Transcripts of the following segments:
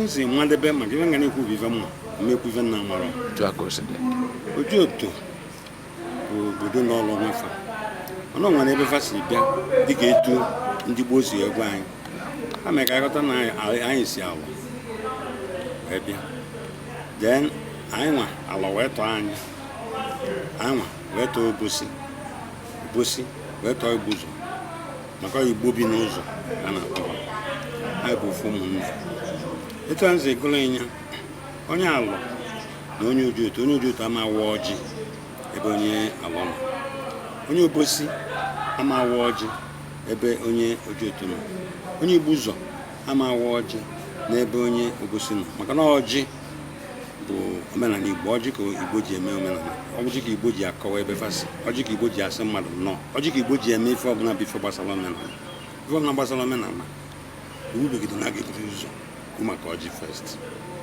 nsi mmadebe maka ife ngana ikwu bife mma mmekwu ife nna mara ojú oto bụ obodo n'ọlụ nwefa ọnụ nwere ebe fa si bịa dịka etu ndị gboo si egwu anyị ha mee ka ịghọta na anyị si alụ wee bịa then anyị nwa ala wee tọọ anyị nwa wee tọọ obosi wee tọọ igbuzo maka igbo bi n'ụzọ a na-akpọ anyị bụ ofu ụmụnne etu a nzi gụrụ ịnya onye alụ na onye oji otu ama awa ọjị ebe onye alụ nọ onye obosi ama awa ọjị ebe onye oji otu nọ onye igbo ụzọ ama awa ọjị n'ebe onye obosi nọ maka na ọjị bụ omenala igbo ọjị ka igbo ji eme omenala ọjị ka igbo ji akọwa ebe fasị ọjị ka igbo ji asị mmadụ nnọọ ọjị ka igbo ji eme ife ọbụla bụ ife gbasara omenala ife ọbụla gbasara omenala iwu begide na ga-eburu ụzọ kwu maka ọjị fest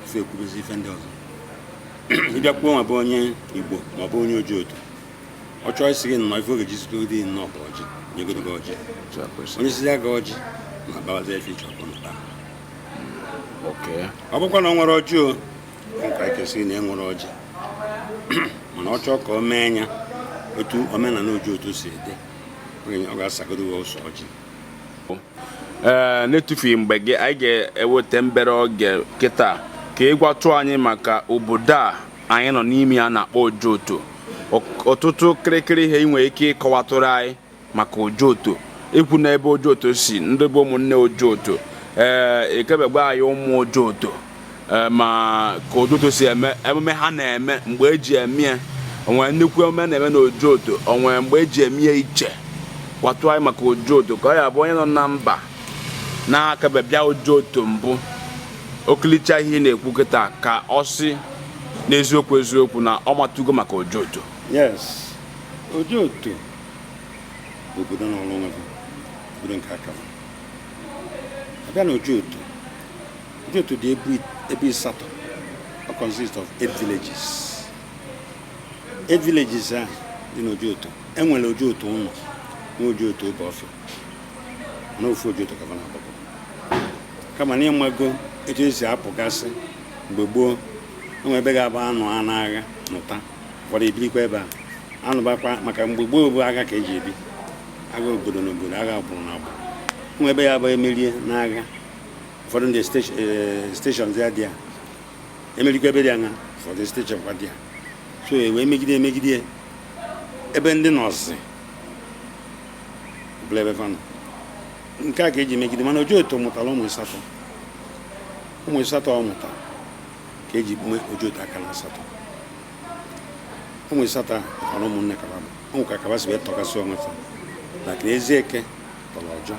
ife ekwubezi ife ndị ọzọ ịbịa kwuo ma bụ onye igbo ma ọ bụ onye oji otu ọ chọọ isi gị nnọọ ife oge jizigodi nnọọ bụ ọjị nyegodo gị ọjị onye sizi aga ọjị na-agbawazi efe ịchọkọ nta ọ bụkwa na ọ nwere ọjị o nka ekesịrị na enwere ọjị mana ọ chọọ ka o mee anya otu omenala oji otu si dị ọ ga-asagodo ụsọ ọjị n'etufughị mgbe gị anyị ga-eweta mbere oge kịta ka ịgwatụ anyị maka obodo a anyị nọ n'ime ya na-akpọ Ojoto ọtụtụ kịrịkịrị ihe ị nwere ike ịkọwatụrụ anyị maka Ojoto ikwu na ebe Ojoto si ndị bụ ụmụnne Ojoto ekebegbe anyị ụmụ Ojoto ma ka Ojoto si eme emume ha na-eme mgbe eji eme ya onwere nnukwu emume na-eme na Ojoto onwere mgbe eji eme ya iche gwatụ anyị maka Ojoto ka ọ ya bụ onye nọ na mba na-akebe bịa Ojoto mbụ okilicha ihe na-ekwu kịta ka ọ si n'eziokwu na ọ matugo maka Ojoto. Yes, Ojoto bụ obodo n'ọlụ nwefe obodo nke aka abịa na Ojoto dị ebe ịsatọ ọ consist of 8 villages. 8 villages a dị n'Ojoto enwere Ojoto ụlọ na Ojoto ebe ọfịa na ofu Ojoto ka na agbakọ kama na ịmago etu esi apụgasị mgbe gboo enwe ebe ga-abụ anụ n'agha nụta ụfọdụ ebirikwa ebe a anụbakwa maka mgbe gboo bụ agha ka eji ebi agha obodo na obodo agha agbụrụ na agbụrụ enwe ebe ga-abụ emerie n'agha ụfọdụ ndị steshọn ya dị ya emerikwa ebe dị anya ụfọdụ steshọn kwa dị ya so wee megide ebe ndị nọọsụ ọbụla ebe fanụ nke a ka eji megide mana Ojoto mụtara ụmụ ịsatọ ọ mụtara ka eji mee Ojoto aka na asatọ ụmụ ịsatọ ọrụ ụmụnne Kababa ụmụ ka Kababa si wee tọkasị onwe fa maka na Ezieke tọrọ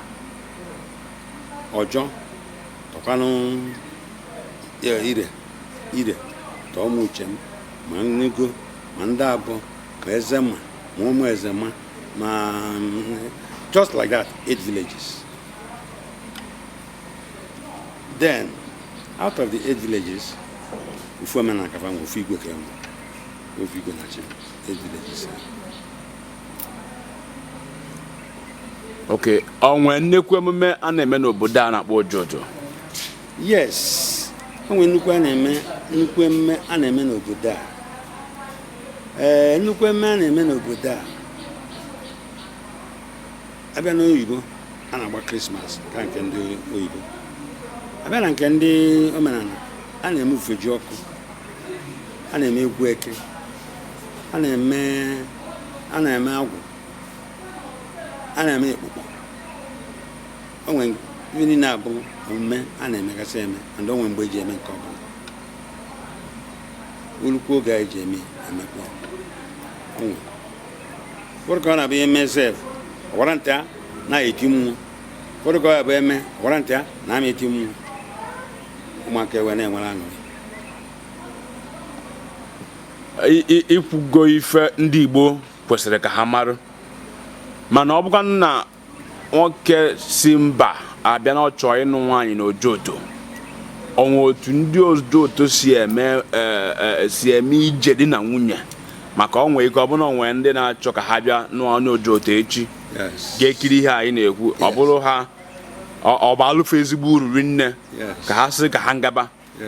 ọjọ tọkwanụ ire tọọ ụmụ Uchem ma Nnigo ma ndị abụọ ma Ezema ma ụmụ Ezema ma just like that 8 villages. Then out of the 8 villages ofu omenala ka fa nwe ofu igwe ka enwe ofu igwe na chi 8 villages. Okay, onwe nnukwu emume a na-eme n'obodo a na-akpọ Ojoto? Yes, onwe nnukwu emume a na-eme n'obodo a nnukwu emume a na-eme n'obodo a abịa n'oyibo a na-agba Christmas ka nke ndị oyibo abịa na nke ndị omenala a na-eme ufeji ọkụ a na-eme egwu eke a na-eme agwụ a na-eme ekpukpo onwe ihe niile abụ omume a na-emegasị eme ndị onwe mgbe eji eme nke ọbụla urukwu oge anyị ji emekwa onwe ụfọdụ ka ọ na-abụ ihe mesef ọwara ntị a na-eti mmụọ ụfọdụ ka ọ ya bụ eme ọwara ntị a na-ama eti mmụọ ụmụaka ewe na-enwere aṅụrị ikwugo ife ndị Igbo kwesịrị ka ha marụ mana ọ bụkwa na nwoke si mba abịa na ọ chọọ ịnụ nwaanyị na Ojoto onwe otu ndị Ojoto si eme ije di na nwunye maka onwe ike ọ bụrụ na onwe ndị na-achọ ka ha bịa nụọ onye Ojoto echi ga-ekiri ihe anyị na-ekwu ọ bụrụ ha ọ bụ alụfe ezigbo uru nne ka ha sị ka ha ngaba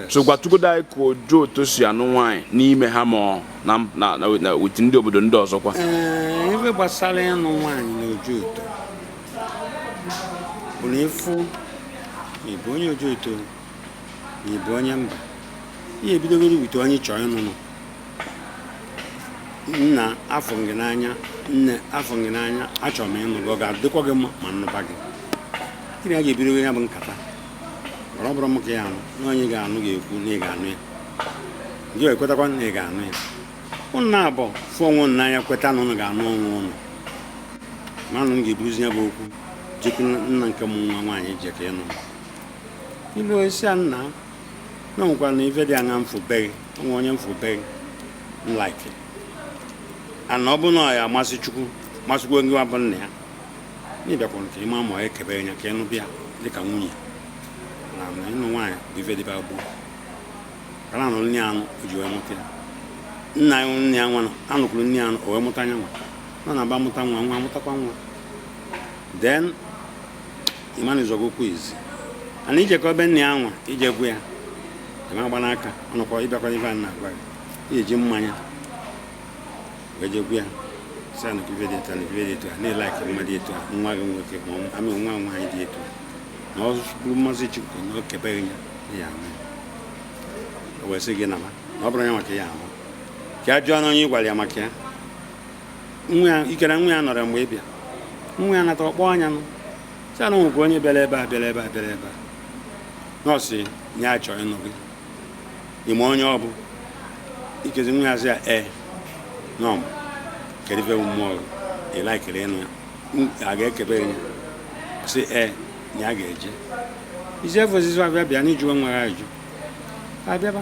so gwatugodo anyị ka oju otu si anụ nwaanyị n'ime ha ma na uti ndị obodo ndị ọzọkwa. Ebe gbasara ịnụ nwaanyị na oju otu bụ na ịfụ ịbụ onye oju otu na ịbụ onye mba ihe ebidogoro wute onye chọọ ịnụnụ nna afọ gị n'anya nne afọ gị n'anya achọrọ m ịnụ gị ọ ga-adịkwa gị mma ma nnụba gị gịnị a ga-ebidogo ya bụ nkata ọ bụrụ m ka ya anụ na onye ga-anụ ga-ekwu na ị ga-anụ ya gị ekwetakwa na ị ga-anụ ya ụnụ na-abụ fụ onwe ụnụ n'anya kweta na ụnụ ga-anụ onwe ụnụ ma anụ m ga-ebuzi ya bụ okwu jekwu nna nke m nwa nwaanyị je ka ịnụ ilu esi a nna na nwekwa na ife dị anya mfụbeghị onwe onye mfụbeghị nlaiki ana ọ bụ na ya amasị Chukwu masịkwa gị wabụ nna ya n'ịbịakwara ka ịma ma ekebe ya ka ịnụ bịa dịka nwunye na ịnụ nwaanyị bụ ife dịba gboo kara anụ nne anụ o ji wee mụta ya nna ya nne ya nwa anụkwuru nne ya anụ o wee mụta anya nwa nọ na-aba mụta nwa nwa mụtakwa nwa then ịmanịzọgo okwu izi ana ijekọ ebe nne ya nwa ijegwu ya ịma gba n'aka ọnụkwa ịbịakwa ife a na-agwa gị eji mmanya wee jegwu ya si anụ ife dị etu a na ife dị etu a na-elaiki mmadụ etu a nwa gị nwoke ma amị nwa nwaanyị dị etu a na ọ bụrụ mmasị Chukwu na o kebeghị ya ama o wee sị gị na ọ bụrụ ya maka ya ama ka a jụọ na onye ị gwara ya maka ya ikere nwa ya nọrọ mgbe ị bịa nwa ya nata ọkpọ anya nụ si anụ nwekwa onye bịara ebe a bịara ebe a bịara ebe a nọọsụ nye a chọrọ ịnụ gị ime onye ọ bụ ikezi nwa ya sị ya nọm kedu ife mmụọ ịlaikere ịnụ ya a ga-ekebe ya sị na a ga-eje isi efe ozizi abịa bịa n'ijụwe nwa ya ajụ abịaba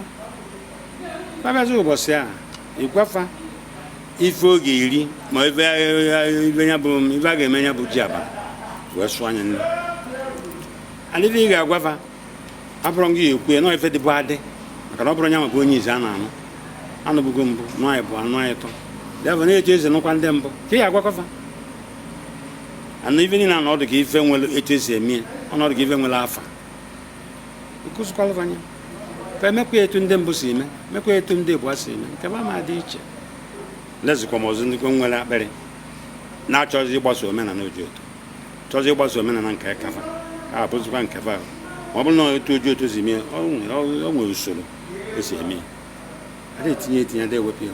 abịazi ụbọchị a ịgwafa ife oge iri ma ife a ga-eme ya bụ ji aba wee sụọ anya nne adịghị ị ga-agwafa abụrụ gị ekwu nọ ife dịbụ adị maka na ọ bụrụ nya maka onye izi a na-anụ anụbụgo mbụ nụ anyị bụ anụ anyị tọ bịa na-etu ezi nụkwa ndị mbụ ka ị ga-agwakọfa anụ ife niile na ọdụ ka ife nwere etu esi eme ọnọdụ ka ife nwere afa nkụzikwalụfanya ka emekwa etu ndị mbụ si eme mekwa etu ndị Igbo si eme nke ma dị iche lezikwa m ọzọ ndị nwere akpịrị na-achọzi ịgbasa omenala oji otu chọzi ịgbasa omenala nke kafa ka abụzikwa nke fa ma ọ bụrụ na etu oji otu si mee o nwere usoro esi eme ya ada etinye adị ewepụ